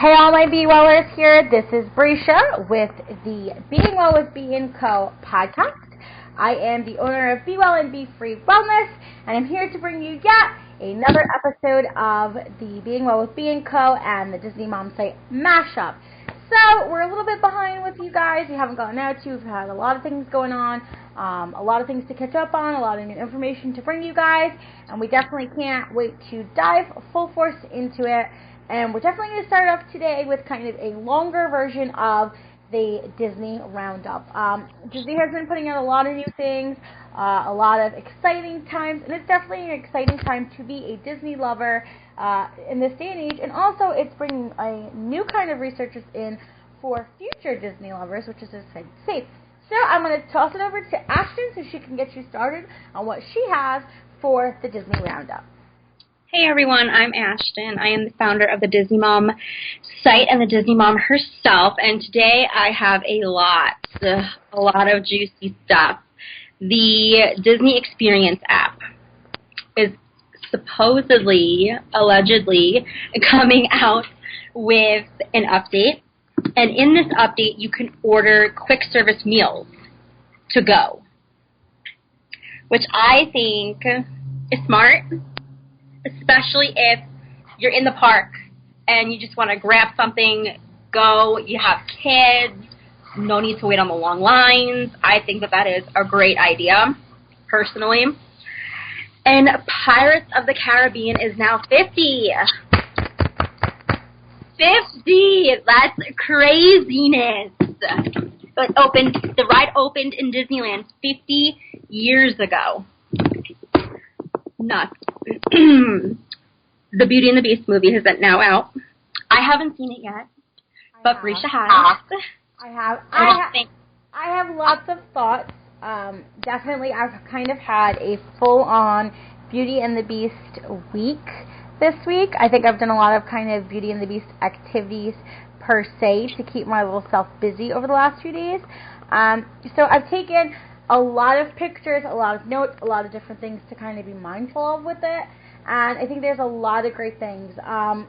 Hey all my Be Wellers here, this is Brescia with the Being Well with Be & Co. podcast. I am the owner of Be Well and Be Free Wellness, and I'm here to bring you yet another episode of the Being Well with Be & Co. and the Disney Mom Site mashup. So, we're a little bit behind with you guys. We haven't gotten out to you. We've had a lot of things going on, a lot of things to catch up on, a lot of new information to bring you guys, and we definitely can't wait to dive full force into it. And we're definitely going to start off today with kind of a longer version of the Disney Roundup. Disney has been putting out a lot of new things, a lot of exciting times, and it's definitely an exciting time to be a Disney lover in this day and age. And also, it's bringing a new kind of researchers in for future Disney lovers, which is exciting to see. So I'm going to toss it over to Ashton so she can get you started on what she has for the Disney Roundup. Hey everyone, I'm Ashton. I am the founder of the Disney Mom site and the Disney Mom herself, and today I have a lot of juicy stuff. The Disney Experience app is supposedly, allegedly, coming out with an update, and in this update you can order quick service meals to go, which I think is smart. Especially if you're in the park and you just want to grab something, go, you have kids, no need to wait on the long lines. I think that is a great idea, personally. And Pirates of the Caribbean is now 50. 50! That's craziness. The ride opened in Disneyland 50 years ago. Nuts. The Beauty and the Beast movie is now out. I haven't seen it yet, but Brescia has. I have lots of thoughts. Definitely, I've kind of had a full-on Beauty and the Beast week this week. I think I've done a lot of kind of Beauty and the Beast activities per se to keep my little self busy over the last few days. So I've taken a lot of pictures, a lot of notes, a lot of different things to kind of be mindful of with it, and I think there's a lot of great things. I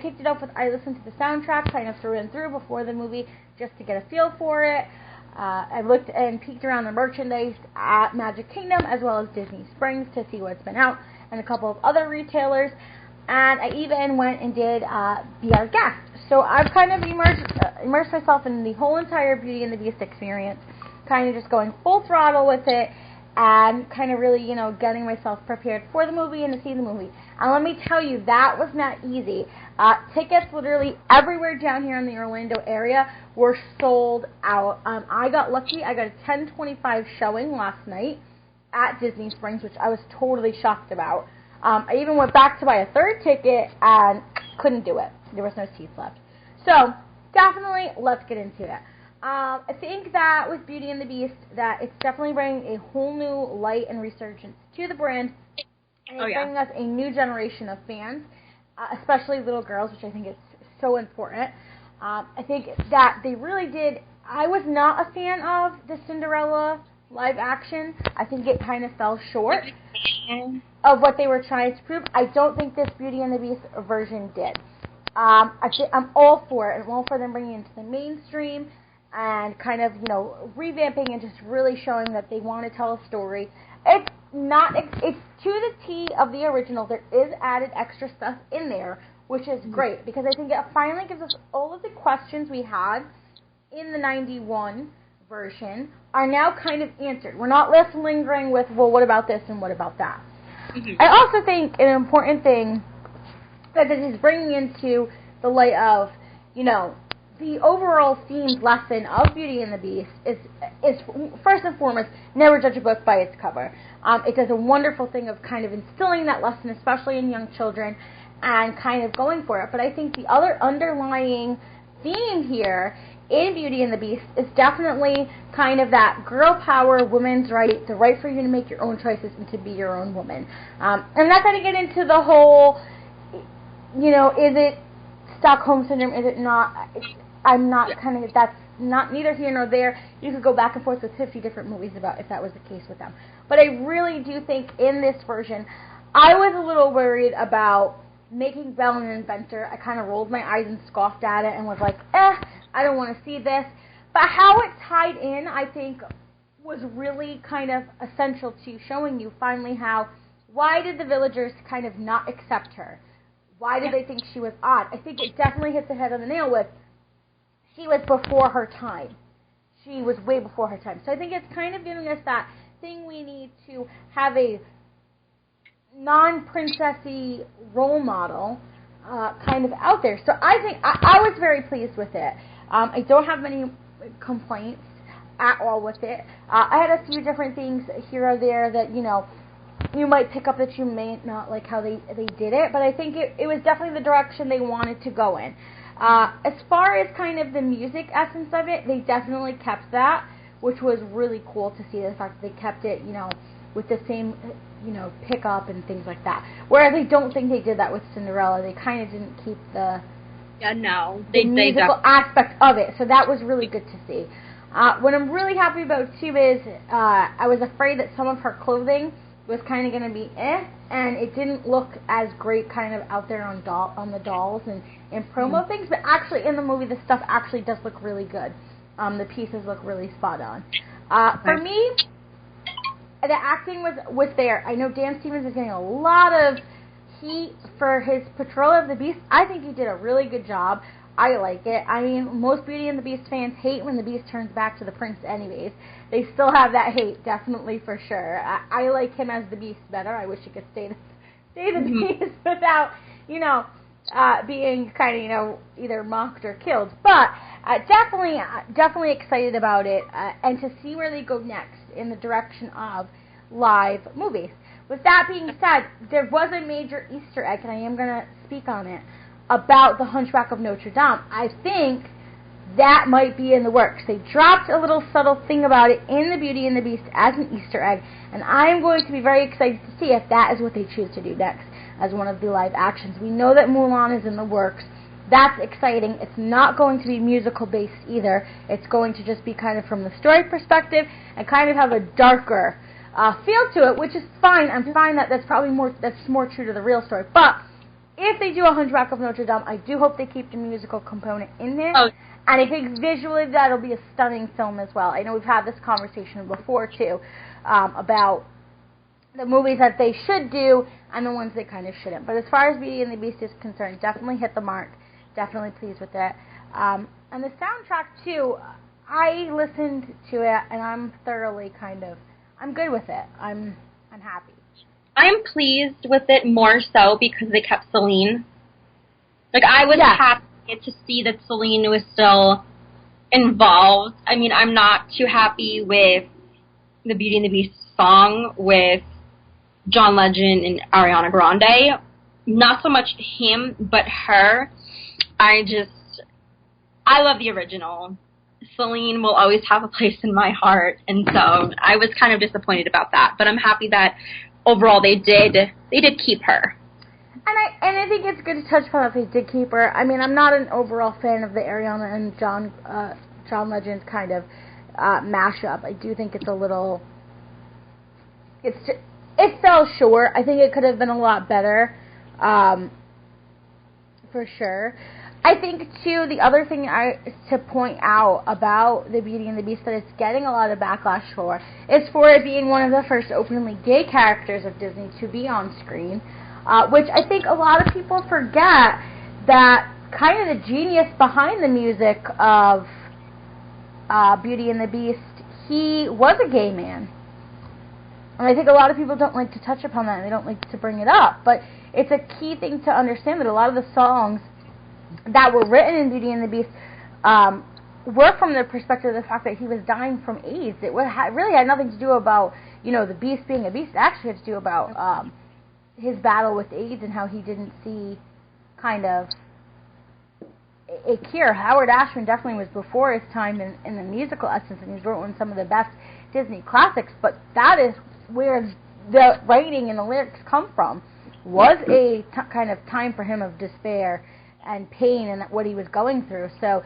kicked it off with, I listened to the soundtrack kind of through and through before the movie just to get a feel for it. I looked and peeked around the merchandise at Magic Kingdom as well as Disney Springs to see what's been out and a couple of other retailers, and I even went and did Be Our Guest. So I've kind of immersed myself in the whole entire Beauty and the Beast experience, kind of just going full throttle with it and kind of really, getting myself prepared for the movie and to see the movie. And let me tell you, that was not easy. Tickets literally everywhere down here in the Orlando area were sold out. I got lucky. I got a 10:25 showing last night at Disney Springs, which I was totally shocked about. I even went back to buy a third ticket and couldn't do it. There was no seats left. So definitely, let's get into it. I think that with Beauty and the Beast, that it's definitely bringing a whole new light and resurgence to the brand, and it's bringing us a new generation of fans, especially little girls, which I think is so important. I think that they really did. I was not a fan of the Cinderella live action. I think it kind of fell short of what they were trying to prove. I don't think this Beauty and the Beast version did. I'm all for it. I'm all for them bringing it into the mainstream and kind of, revamping and just really showing that they want to tell a story. It's to the T of the original. There is added extra stuff in there, which is great, because I think it finally gives us all of the questions we had in the 91 version are now kind of answered. We're not left lingering with, well, what about this and what about that? Mm-hmm. I also think an important thing that this is bringing into the light of, the overall themed lesson of Beauty and the Beast is first and foremost, never judge a book by its cover. It does a wonderful thing of kind of instilling that lesson, especially in young children, and kind of going for it. But I think the other underlying theme here in Beauty and the Beast is definitely kind of that girl power, women's right, the right for you to make your own choices and to be your own woman. I'm not going to get into the whole, is it Stockholm Syndrome, is it not? I'm not that's not neither here nor there. You could go back and forth with 50 different movies about if that was the case with them. But I really do think in this version, I was a little worried about making Belle an inventor, I kind of rolled my eyes and scoffed at it and was like, I don't want to see this. But how it tied in, I think, was really kind of essential to showing you finally why did the villagers kind of not accept her? Why did they think she was odd? I think it definitely hit the head on the nail with she was before her time. She was way before her time. So I think it's kind of giving us that thing we need to have a non-princessy role model kind of out there. So I think I was very pleased with it. I don't have many complaints at all with it. I had a few different things here or there that, you might pick up that you may not like how they did it, but I think it was definitely the direction they wanted to go in. As far as kind of the music essence of it, they definitely kept that, which was really cool to see the fact that they kept it, with the same, pickup and things like that. Whereas I don't think they did that with Cinderella. They kind of didn't keep the musical aspect of it, so that was really good to see. What I'm really happy about, too, is I was afraid that some of her clothing was kind of going to be and it didn't look as great kind of out there on the dolls and promo things, but actually in the movie the stuff actually does look really good. The pieces look really spot on. For me, the acting was there. I know Dan Stevens is getting a lot of heat for his portrayal of the Beast. I think he did a really good job. I like it. I mean, most Beauty and the Beast fans hate when the Beast turns back to the prince anyways. They still have that hate, definitely, for sure. I like him as the Beast better. I wish he could stay the Beast without, being kind of, either mocked or killed. But definitely excited about it, and to see where they go next in the direction of live movies. With that being said, there was a major Easter egg, and I am going to speak on it, about the Hunchback of Notre Dame. I think that might be in the works. They dropped a little subtle thing about it in the Beauty and the Beast as an Easter egg, and I'm going to be very excited to see if that is what they choose to do next as one of the live actions. We know that Mulan is in the works. That's exciting. It's not going to be musical-based either. It's going to just be kind of from the story perspective and kind of have a darker feel to it, which is fine. I'm fine that's probably more true to the real story. But if they do a Hunchback of Notre Dame, I do hope they keep the musical component in there. Oh. And I think visually that'll be a stunning film as well. I know we've had this conversation before, too, about the movies that they should do and the ones they kind of shouldn't. But as far as Beauty and the Beast is concerned, definitely hit the mark. Definitely pleased with it. And the soundtrack, too, I listened to it, and I'm thoroughly I'm good with it. I'm happy. I'm pleased with it more so because they kept Celine. I was happy to see that Celine was still involved. I mean, I'm not too happy with the Beauty and the Beast song with John Legend and Ariana Grande. Not so much him, but her. I love the original. Celine will always have a place in my heart, and so I was kind of disappointed about that. But I'm happy that overall they did keep her. And I think it's good to touch upon that they did keep her. I mean, I'm not an overall fan of the Ariana and John Legend kind of mashup. I do think it's a little. It fell short. I think it could have been a lot better, for sure. I think, too, the other thing to point out about the Beauty and the Beast that it's getting a lot of backlash for is for it being one of the first openly gay characters of Disney to be on screen, which I think a lot of people forget that kind of the genius behind the music of Beauty and the Beast, he was a gay man. And I think a lot of people don't like to touch upon that, and they don't like to bring it up, but it's a key thing to understand that a lot of the songs that were written in Beauty and the Beast were from the perspective of the fact that he was dying from AIDS. It really had nothing to do about, the Beast being a beast. It actually had to do about his battle with AIDS and how he didn't see kind of a cure. Howard Ashman definitely was before his time in the musical essence, and he's written some of the best Disney classics, but that is where the writing and the lyrics come from, was a kind of time for him of despair and pain and what he was going through. So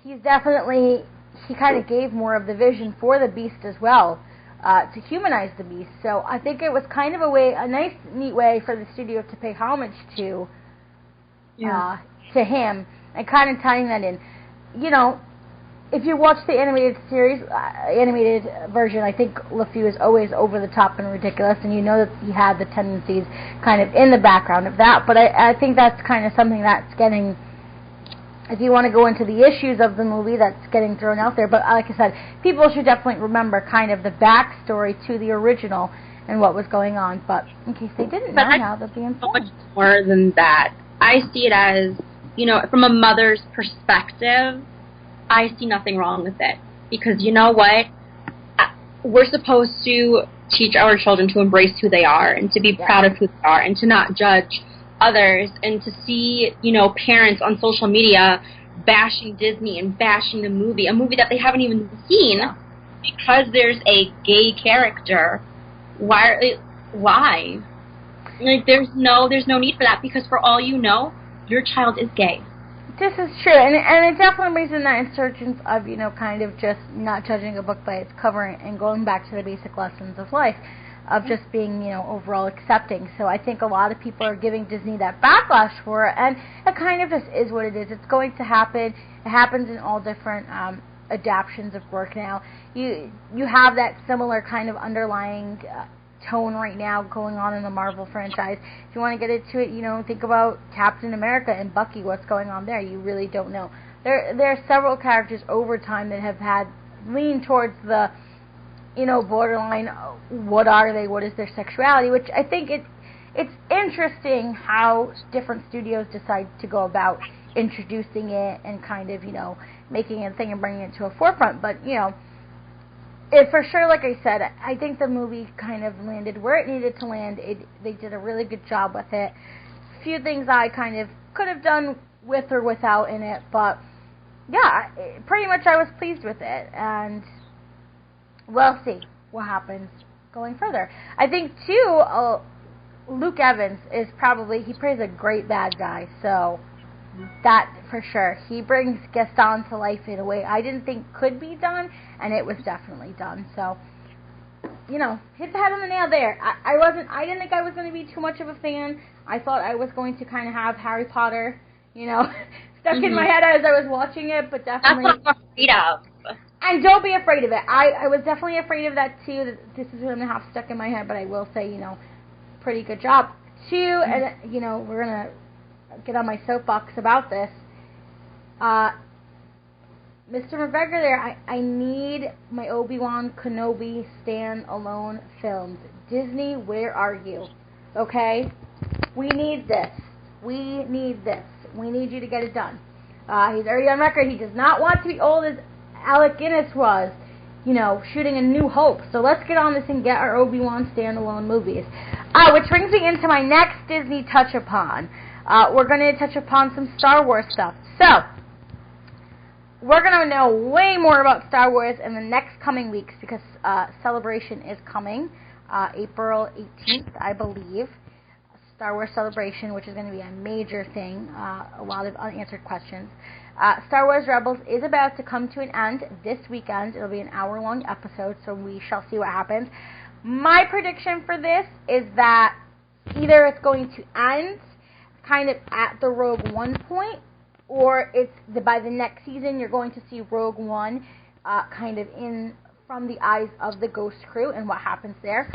he kind of gave more of the vision for the Beast as well, to humanize the Beast. So I think it was kind of a nice, neat way for the studio to pay homage to to him, and kind of tying that in. You know, if you watch the animated series, animated version, I think LeFou is always over the top and ridiculous, and you know that he had the tendencies kind of in the background of that. But I think that's kind of something that's getting, if you want to go into the issues of the movie, that's getting thrown out there. But like I said, people should definitely remember kind of the backstory to the original and what was going on. But in case they didn't know, now they'll be informed. So much more than that. I see it as, you know, from a mother's perspective, I see nothing wrong with it. Because you know what? We're supposed to teach our children to embrace who they are and to be proud of who they are and to not judge others, and to see, you know, parents on social media bashing Disney and bashing the movie, a movie that they haven't even seen, because there's a gay character. Why? Like, there's no need for that, because for all you know, your child is gay. This is true, and it definitely brings in that insurgence of, you know, kind of just not judging a book by its cover and going back to the basic lessons of life, of just being, you know, overall accepting. So I think a lot of people are giving Disney that backlash for it, and it kind of just is what it is. It's going to happen. It happens in all different adaptions of work now. You have that similar kind of underlying tone right now going on in the Marvel franchise. If you want to get into it, you know, think about Captain America and Bucky, what's going on there. You really don't know. There are several characters over time that have had lean towards the, you know, borderline, what are they, what is their sexuality, which I think it's interesting how different studios decide to go about introducing it and kind of, you know, making it a thing and bringing it to a forefront. But, you know, it, for sure, like I said, I think the movie kind of landed where it needed to land. They did a really good job with it. A few things I kind of could have done with or without in it, but yeah, pretty much I was pleased with it, and we'll see what happens going further. I think, too, Luke Evans is probably, he plays a great bad guy, so that for sure. He brings Gaston to life in a way I didn't think could be done, and it was definitely done. So, you know, hit the head on the nail there. I didn't think I was going to be too much of a fan. I thought I was going to kind of have Harry Potter, you know, stuck in my head as I was watching it, but definitely. That's what I'm afraid of. And don't be afraid of it. I was definitely afraid of that, too. That this is going to have stuck in my head, but I will say, you know, pretty good job. Too, and, you know, we're going to get on my soapbox about this. Mr. McGregor there, I need my Obi-Wan Kenobi stand-alone films. Disney, where are you? Okay? We need this. We need this. We need you to get it done. He's already on record. He does not want to be old as Alec Guinness was, you know, shooting A New Hope. So let's get on this and get our Obi-Wan stand-alone movies. Which brings me into my next Disney touch-upon. We're going to touch upon some Star Wars stuff. So, we're going to know way more about Star Wars in the next coming weeks, because Celebration is coming, April 18th, I believe. Star Wars Celebration, which is going to be a major thing, a lot of unanswered questions. Star Wars Rebels is about to come to an end this weekend. It'll be an hour-long episode, so we shall see what happens. My prediction for this is that either it's going to end kind of at the Rogue One point, or it's by the next season you're going to see Rogue One kind of in from the eyes of the Ghost crew and what happens there.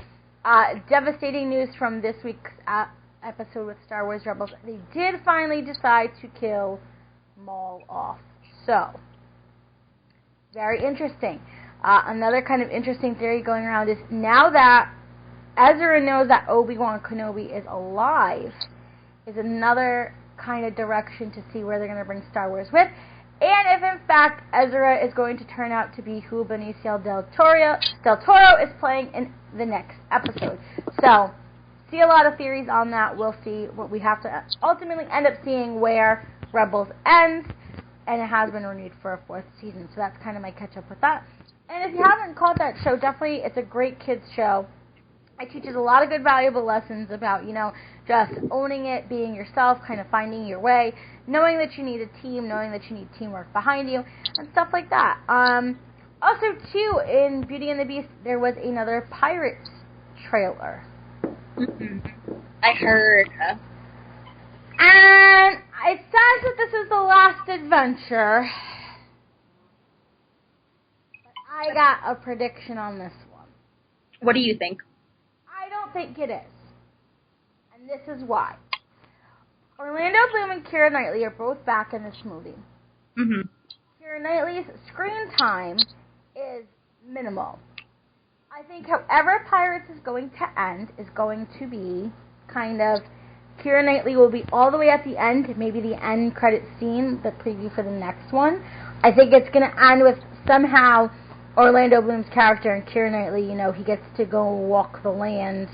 Devastating news from this week's episode with Star Wars Rebels. They did finally decide to kill Maul off. So, very interesting. Another kind of interesting theory going around is, now that Ezra knows that Obi-Wan Kenobi is alive, is another kind of direction to see where they're going to bring Star Wars with. And if, in fact, Ezra is going to turn out to be who Benicio del Toro is playing in the next episode. So, see a lot of theories on that. We'll see what we have to ultimately end up seeing where Rebels ends, and it has been renewed for a 4th season. So that's kind of my catch-up with that. And if you haven't caught that show, definitely, it's a great kids show. It teaches a lot of good, valuable lessons about, you know, just owning it, being yourself, kind of finding your way, knowing that you need a team, knowing that you need teamwork behind you, and stuff like that. Also, too, in Beauty and the Beast, there was another Pirates trailer. I heard. And I as if this is the last adventure, I got a prediction on this one. What do you think? I don't think it is. And this is why. Orlando Bloom and Keira Knightley are both back in this movie. Mm-hmm. Keira Knightley's screen time is minimal. I think however Pirates is going to end is going to be kind of Keira Knightley will be all the way at the end, maybe the end credit scene, the preview for the next one. I think it's going to end with somehow Orlando Bloom's character and Keira Knightley, you know, he gets to go walk the land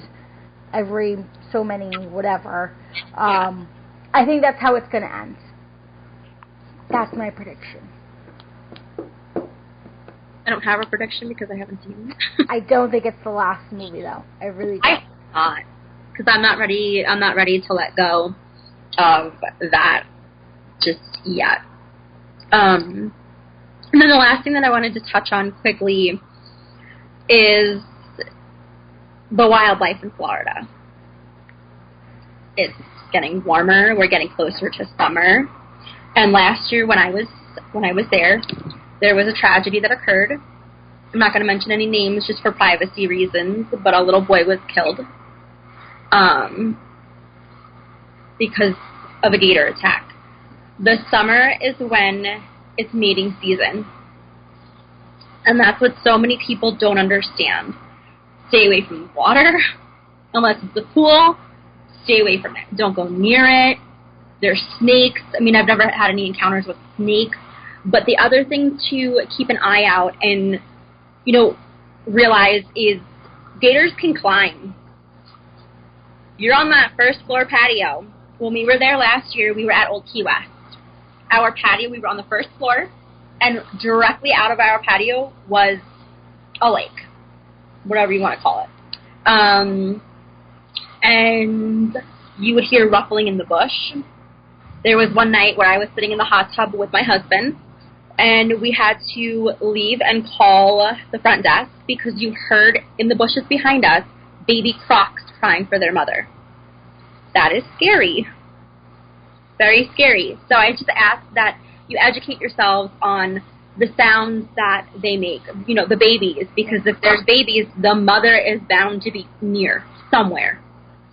every so many whatever. I think that's how it's going to end. That's my prediction. I don't have a prediction because I haven't seen it. I don't think it's the last movie, though. I really don't. I not, because I'm not ready to let go of that just yet. And then the last thing that I wanted to touch on quickly is the wildlife in Florida. It's getting warmer. We're getting closer to summer. And last year when I was there was a tragedy that occurred. I'm not going to mention any names just for privacy reasons, but a little boy was killed because of a gator attack. The summer is when it's mating season. And that's what so many people don't understand. Stay away from the water. Unless it's a pool, stay away from it. Don't go near it. There's snakes. I mean, I've never had any encounters with snakes. But the other thing to keep an eye out and, you know, realize is gators can climb. You're on that first floor patio. When we were there last year, we were at Old Key West. Our patio, we were on the first floor, and directly out of our patio was a lake, whatever you want to call it. And you would hear ruffling in the bush. There was one night where I was sitting in the hot tub with my husband, and we had to leave and call the front desk because you heard in the bushes behind us baby crocs crying for their mother. That is scary. Very scary. So I just ask that you educate yourselves on the sounds that they make, you know, the babies, because if there's babies, the mother is bound to be near somewhere.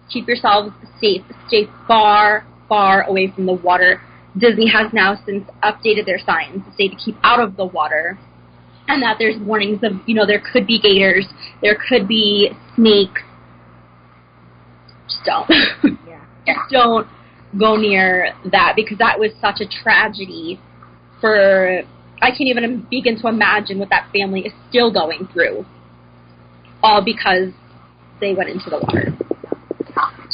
Keep yourselves safe. Stay far, far away from the water. Disney has now since updated their signs to say to keep out of the water, and that there's warnings of, you know, there could be gators, there could be snakes. Just don't. Just don't go near that, because that was such a tragedy for, I can't even begin to imagine what that family is still going through, all because they went into the water.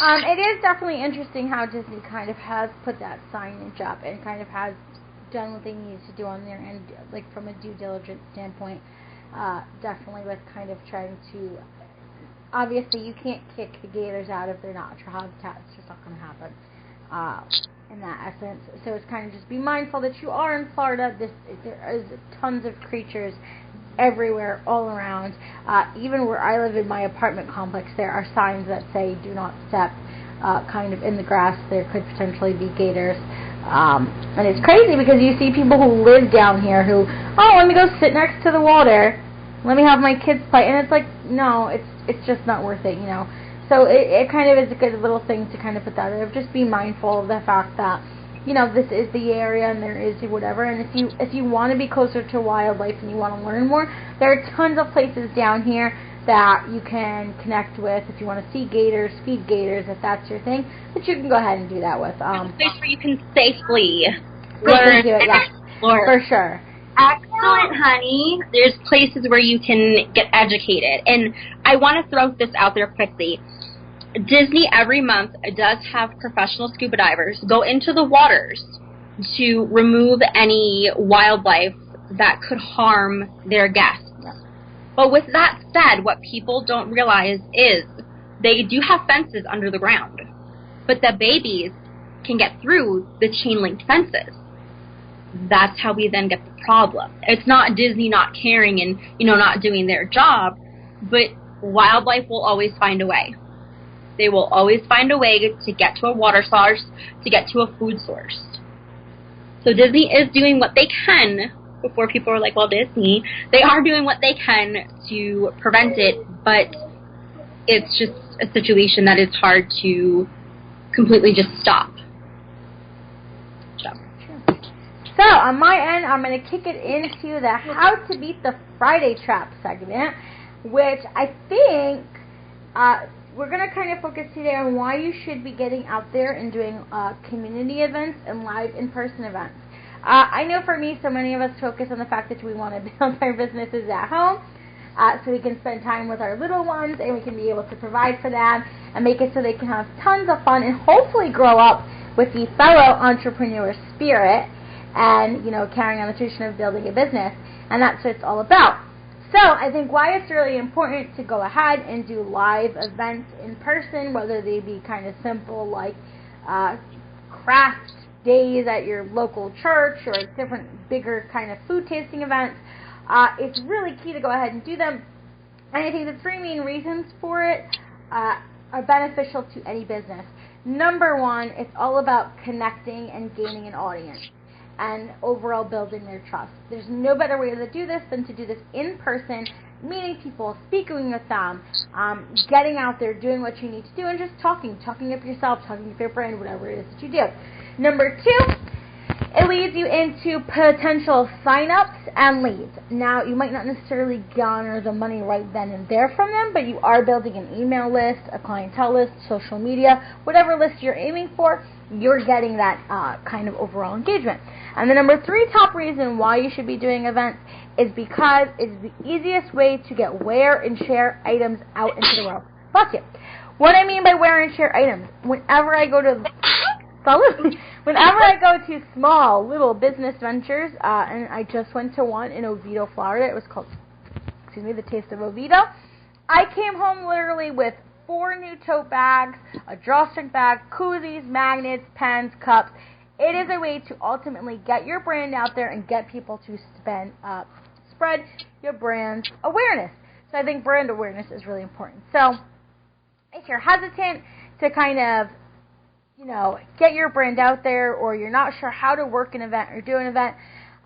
It is definitely interesting how Disney kind of has put that signage up and kind of has done what they need to do on their end, like from a due diligence standpoint, definitely with kind of trying to, obviously you can't kick the gators out of their natural habitat, it's just not going to happen in that essence. So it's kind of just be mindful that you are in Florida. There is tons of creatures everywhere, all around. Even where I live in my apartment complex, there are signs that say do not step kind of in the grass. There could potentially be gators. And it's crazy because you see people who live down here who, oh, let me go sit next to the water. Let me have my kids play. And it's like, no, it's just not worth it, you know. So it kind of is a good little thing to kind of put that there. Just be mindful of the fact that, you know, this is the area and there is whatever. And if you want to be closer to wildlife and you want to learn more, there are tons of places down here that you can connect with. If you want to see gators, feed gators, if that's your thing, that you can go ahead and do that with. A place where you can safely learn do it, and explore. For sure. Excellent, honey. There's places where you can get educated. And I want to throw this out there quickly. Disney every month does have professional scuba divers go into the waters to remove any wildlife that could harm their guests. But with that said, what people don't realize is they do have fences under the ground, but the babies can get through the chain-linked fences. That's how we then get the problem. It's not Disney not caring and, you know, not doing their job, but wildlife will always find a way. They will always find a way to get to a water source, to get to a food source. So Disney is doing what they can. Before people are like, well, Disney, they are doing what they can to prevent it, but it's just a situation that is hard to completely just stop. So on my end, I'm going to kick it into the How to Beat the Friday Trap segment, which I think we're going to kind of focus today on why you should be getting out there and doing community events and live in-person events. I know for me, so many of us focus on the fact that we want to build our businesses at home so we can spend time with our little ones and we can be able to provide for them and make it so they can have tons of fun and hopefully grow up with the fellow entrepreneur spirit and, carrying on the tradition of building a business. And that's what it's all about. So I think why it's really important to go ahead and do live events in person, whether they be kind of simple like craft days at your local church or different bigger kind of food tasting events, it's really key to go ahead and do them. And I think the three main reasons for it are beneficial to any business. Number one, it's all about connecting and gaining an audience and overall building their trust. There's no better way to do this than to do this in person, meeting people, speaking with them, getting out there, doing what you need to do, and just talking up yourself, talking up your brand, whatever it is that you do. Number two, it leads you into potential sign-ups and leads. Now, you might not necessarily garner the money right then and there from them, but you are building an email list, a clientele list, social media, whatever list you're aiming for, you're getting that kind of overall engagement. And the number three top reason why you should be doing events is because it's the easiest way to get wear and share items out into the world. Fuck it. What I mean by wear and share items, whenever I go to small little business ventures, and I just went to one in Oviedo, Florida. It was called, the Taste of Oviedo. I came home literally with 4 new tote bags, a drawstring bag, koozies, magnets, pens, cups. It is a way to ultimately get your brand out there and get people to spread your brand's awareness. So I think brand awareness is really important. So if you're hesitant to kind of get your brand out there, or you're not sure how to work an event or do an event,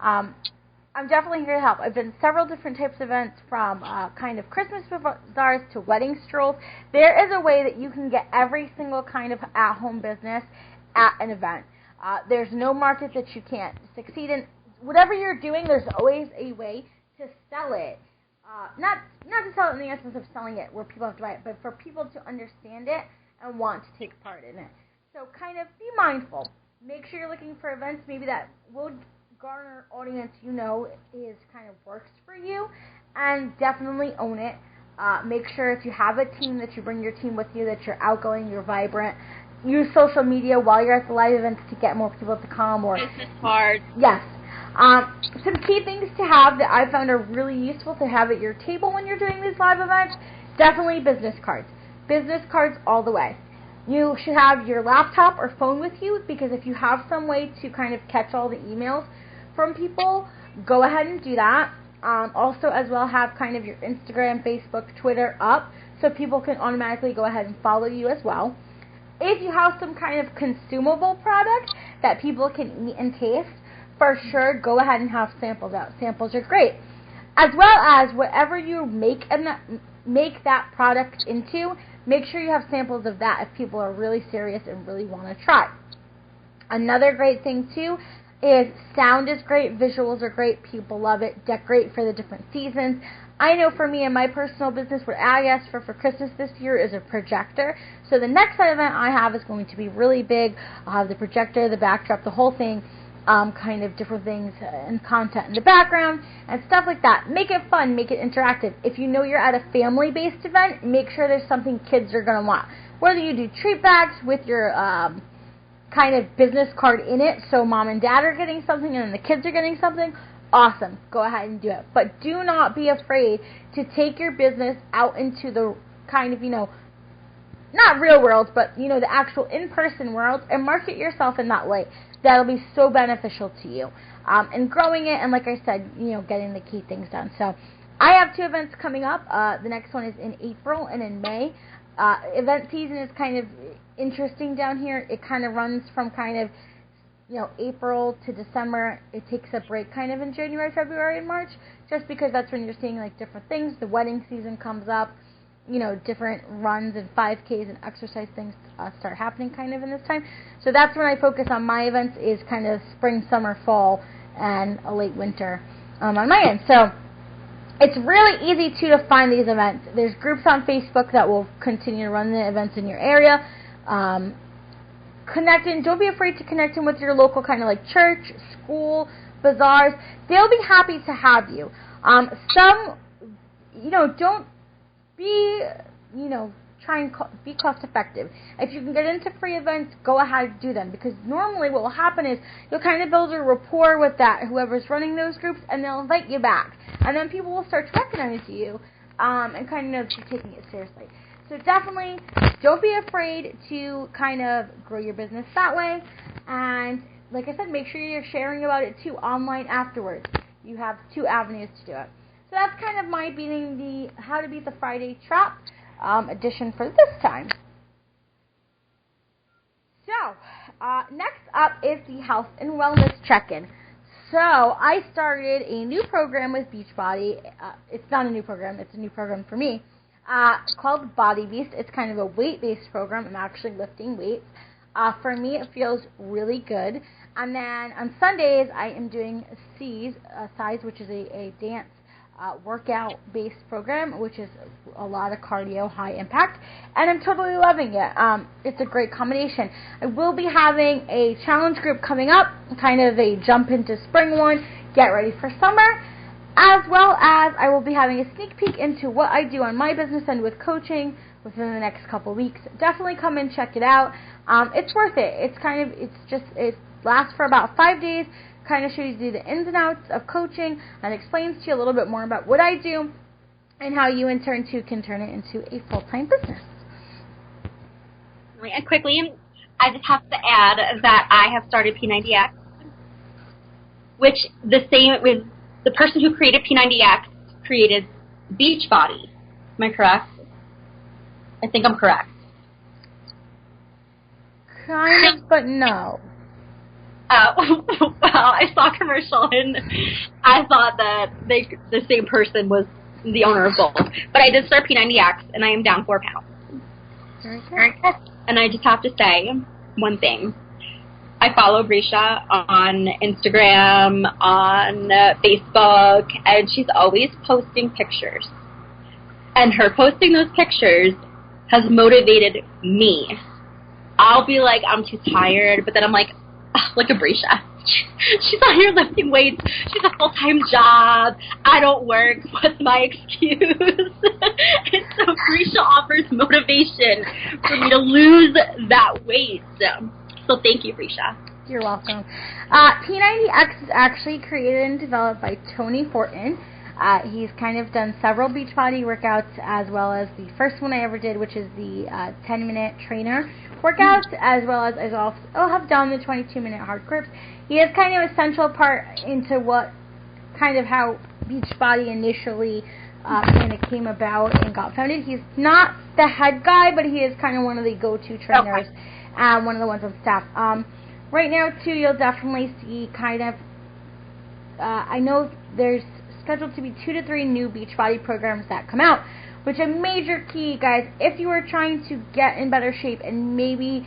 I'm definitely here to help. I've done several different types of events, from kind of Christmas bazaars to wedding strolls. There is a way that you can get every single kind of at-home business at an event. There's no market that you can't succeed in. Whatever you're doing, there's always a way to sell it. Not to sell it in the essence of selling it where people have to buy it, but for people to understand it and want to take part in it. So kind of be mindful. Make sure you're looking for events maybe that will garner audience is kind of works for you, and definitely own it. Make sure if you have a team that you bring your team with you, that you're outgoing, you're vibrant. Use social media while you're at the live events to get more people to come. Or business cards. Yes. Some key things to have that I found are really useful to have at your table when you're doing these live events, definitely business cards. Business cards all the way. You should have your laptop or phone with you, because if you have some way to kind of catch all the emails from people, go ahead and do that. Also, as well, have kind of your Instagram, Facebook, Twitter up so people can automatically go ahead and follow you as well. If you have some kind of consumable product that people can eat and taste, for sure, go ahead and have samples out. Samples are great. As well as whatever you make that product into, make sure you have samples of that if people are really serious and really want to try. Another great thing, too, is sound is great, visuals are great, people love it, decorate for the different seasons. I know for me in my personal business, what I asked for Christmas this year is a projector. So the next event I have is going to be really big. I'll have the projector, the backdrop, the whole thing, kind of different things and content in the background and stuff like that. Make it fun, make it interactive. If you know you're at a family-based event, make sure there's something kids are going to want. Whether you do treat bags with your kind of business card in it, so mom and dad are getting something and then the kids are getting something, awesome. Go ahead and do it. But do not be afraid to take your business out into the kind of, not real world, but, the actual in-person world, and market yourself in that way. That'll be so beneficial to you. And growing it, and like I said, getting the key things done. So I have 2 events coming up. The next one is in April and in May. Event season is kind of interesting down here. It kind of runs from kind of April to December. It takes a break kind of in January, February, and March, just because that's when you're seeing like different things. The wedding season comes up, different runs and 5Ks and exercise things start happening kind of in this time. So that's when I focus on my events, is kind of spring, summer, fall, and a late winter on my end. So it's really easy to find these events. There's groups on Facebook that will continue to run the events in your area. Connect in. Don't be afraid to connect in with your local kind of like church, school, bazaars. They'll be happy to have you. Some, don't be, try and be cost effective. If you can get into free events, go ahead and do them, because normally what will happen is you'll kind of build a rapport with whoever's running those groups, and they'll invite you back, and then people will start to recognize you and kind of know that you're taking it seriously. So definitely don't be afraid to kind of grow your business that way, and like I said, make sure you're sharing about it too online afterwards. You have 2 avenues to do it. So that's kind of my beating the How to Beat the Friday Trap edition for this time. So, next up is the Health and Wellness Check-In. So, I started a new program with Beachbody. It's not a new program, it's a new program for me, called Body Beast. It's kind of a weight-based program. I'm actually lifting weights. For me, it feels really good. And then on Sundays, I am doing Size, which is a dance workout-based program, which is a lot of cardio, high impact, and I'm totally loving it. It's a great combination. I will be having a challenge group coming up, kind of a jump into spring one, get ready for summer, as well as I will be having a sneak peek into what I do on my business end with coaching within the next couple weeks. Definitely come and check it out. It's worth it. It lasts for about 5 days. Kind of shows you the ins and outs of coaching and explains to you a little bit more about what I do and how you in turn too can turn it into a full-time business. And quickly, I just have to add that I have started P90X, which the person who created P90X created Beachbody. Am I correct? I think I'm correct. Kind of, but no. Well, I saw a commercial and I thought that the same person was the owner of both. But I did start P90X and I am down 4 pounds. Very good. And I just have to say one thing. I follow Brisha on Instagram, on Facebook, and she's always posting pictures. And her posting those pictures has motivated me. I'll be like, I'm too tired, but then I'm like, look at Brisha. She's out here lifting weights. She's a full-time job. I don't work. What's my excuse? And so Brisha offers motivation for me to lose that weight. So thank you, Brisha. You're welcome. P90X is actually created and developed by Tony Fortin. He's kind of done several Beachbody workouts, as well as the first one I ever did, which is the 10-minute trainer workouts, as well as I have done the 22-minute hard grips. He is kind of a central part into how Beachbody initially kind of came about and got founded. He's not the head guy, but he is kind of one of the go-to trainers, one of the ones on staff. Right now, too, you'll definitely see kind of, I know there's scheduled to be 2 to 3 new Beachbody programs that come out, which a major key, guys, if you are trying to get in better shape and maybe,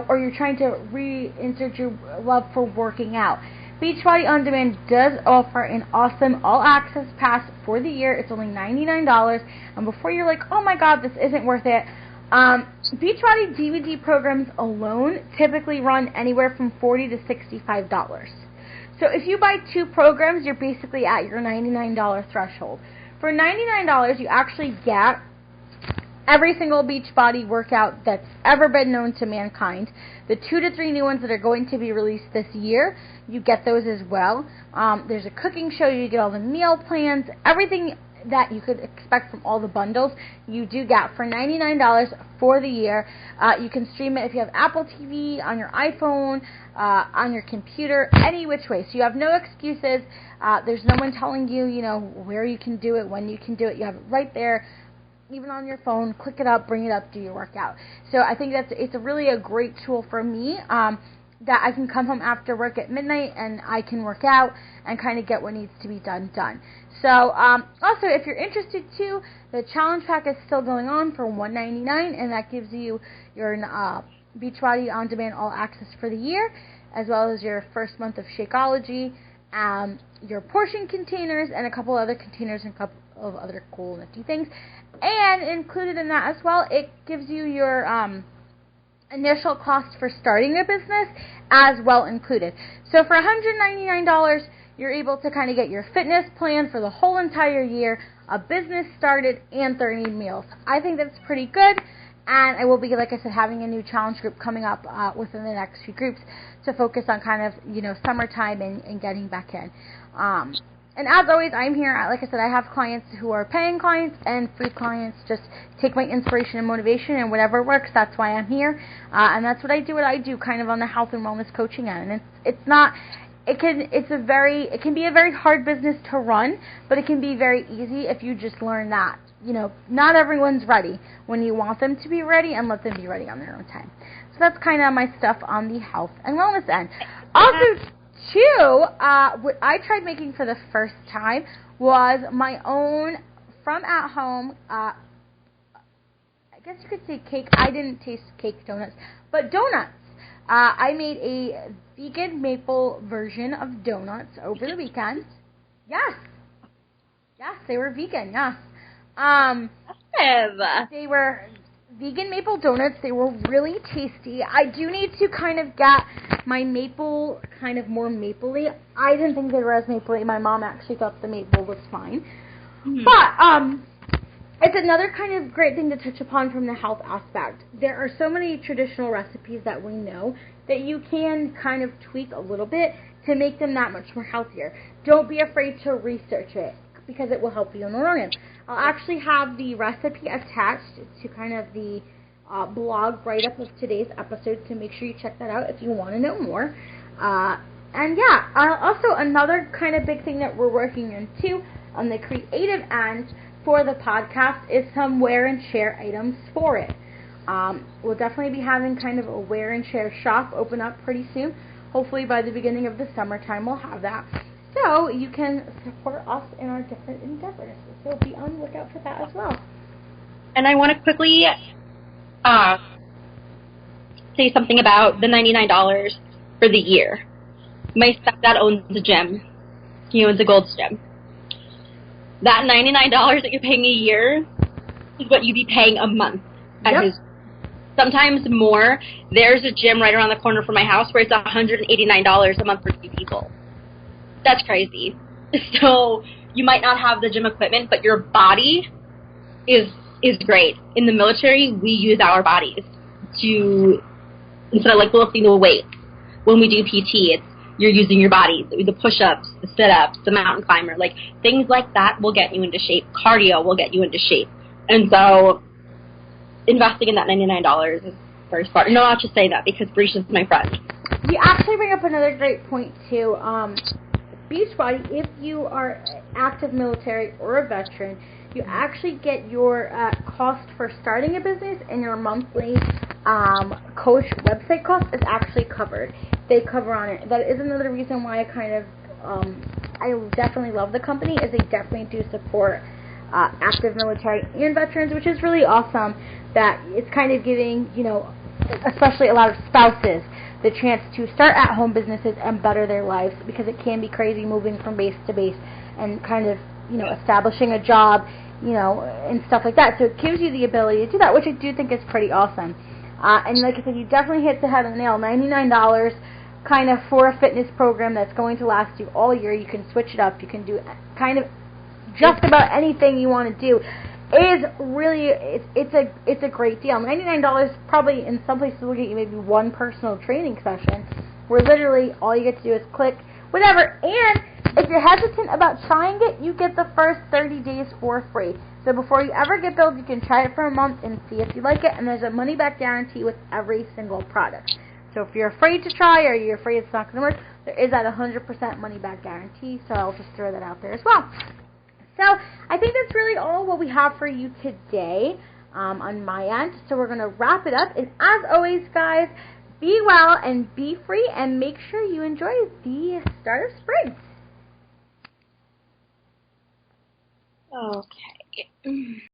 or you're trying to reinsert your love for working out, Beachbody On Demand does offer an awesome all-access pass for the year. It's only $99, and before you're like, oh my god, this isn't worth it, Beachbody DVD programs alone typically run anywhere from $40 to $65. So if you buy 2 programs, you're basically at your $99 threshold. For $99, you actually get every single Beachbody workout that's ever been known to mankind. The 2 to 3 new ones that are going to be released this year, you get those as well. There's a cooking show. You get all the meal plans, everything that you could expect from all the bundles, you do get for $99 for the year. You can stream it if you have Apple TV, on your iPhone, on your computer, any which way. So you have no excuses. There's no one telling you, where you can do it, when you can do it. You have it right there, even on your phone. Click it up, bring it up, do your workout. So I think it's really a great tool for me. that I can come home after work at midnight and I can work out and kind of get what needs to be done. So also, if you're interested too, the challenge pack is still going on for $199, and that gives you your Beachbody On Demand All Access for the year, as well as your first month of Shakeology, your portion containers, and a couple other containers and a couple of other cool nifty things. And included in that as well, it gives you your initial cost for starting a business as well included. So for $199, you're able to kind of get your fitness plan for the whole entire year, a business started, and 30 meals. I think that's pretty good, and I will be, like I said, having a new challenge group coming up within the next few groups to focus on kind of, summertime and getting back in. And as always, I'm here. Like I said, I have clients who are paying clients and free clients. Just take my inspiration and motivation, and whatever works, that's why I'm here. And that's what I do kind of on the health and wellness coaching end. And it can be a very hard business to run, but it can be very easy if you just learn that. Not everyone's ready when you want them to be ready, and let them be ready on their own time. So that's kind of my stuff on the health and wellness end. Also, too, what I tried making for the first time was my own from at home, I guess you could say cake. I didn't taste cake donuts, but donuts. I made a vegan maple version of donuts over the weekend. Yes, they were vegan, yes. They were vegan maple donuts. They were really tasty. I do need to kind of get my maple kind of more mapley. I didn't think they were as mapley. My mom actually thought the maple was fine. Mm-hmm. But it's another kind of great thing to touch upon from the health aspect. There are so many traditional recipes that we know that you can kind of tweak a little bit to make them that much more healthier. Don't be afraid to research it, because it will help you in the long run. I'll actually have the recipe attached to kind of the blog write-up of today's episode, so make sure you check that out if you want to know more. Also another kind of big thing that we're working on too on the creative end for the podcast is some wear and share items for it. We'll definitely be having kind of a wear and share shop open up pretty soon. Hopefully by the beginning of the summertime we'll have that. So you can support us in our different endeavors. So be on the lookout for that as well. And I want to quickly say something about the $99 for the year. My stepdad owns a gym. He owns a Gold's Gym. That $99 that you're paying a year is what you'd be paying a month at his. Sometimes more. There's a gym right around the corner from my house where it's $189 a month for 2 people. That's crazy. So you might not have the gym equipment, but your body is great. In the military, we use our bodies to, instead of lifting the weight. When we do PT, you're using your body. The push-ups, the sit-ups, the mountain climber, things like that will get you into shape. Cardio will get you into shape. And so investing in that $99 is very smart. No, I'll just say that because Brisha's my friend. You actually bring up another great point, too. Beachbody, if you are active military or a veteran, you actually get your cost for starting a business and your monthly coach website cost is actually covered. They cover on it. That is another reason why I definitely love the company, is they definitely do support active military and veterans, which is really awesome. That it's kind of giving, especially a lot of spouses, the chance to start at-home businesses and better their lives, because it can be crazy moving from base to base and kind of, establishing a job, and stuff like that. So it gives you the ability to do that, which I do think is pretty awesome. And like I said, you definitely hit the head on the nail. $99 kind of for a fitness program that's going to last you all year. You can switch it up. You can do kind of just about anything you want to do. Is really, it's a great deal. $99 probably in some places will get you maybe one personal training session, where literally all you get to do is click whatever. And if you're hesitant about trying it, you get the first 30 days for free. So before you ever get billed, you can try it for a month and see if you like it. And there's a money back guarantee with every single product. So if you're afraid to try or you're afraid it's not going to work, there is that 100% money back guarantee. So I'll just throw that out there as well. So I think that's really all what we have for you today on my end. So we're going to wrap it up. And as always, guys, be well and be free, and make sure you enjoy the start of spring. Okay.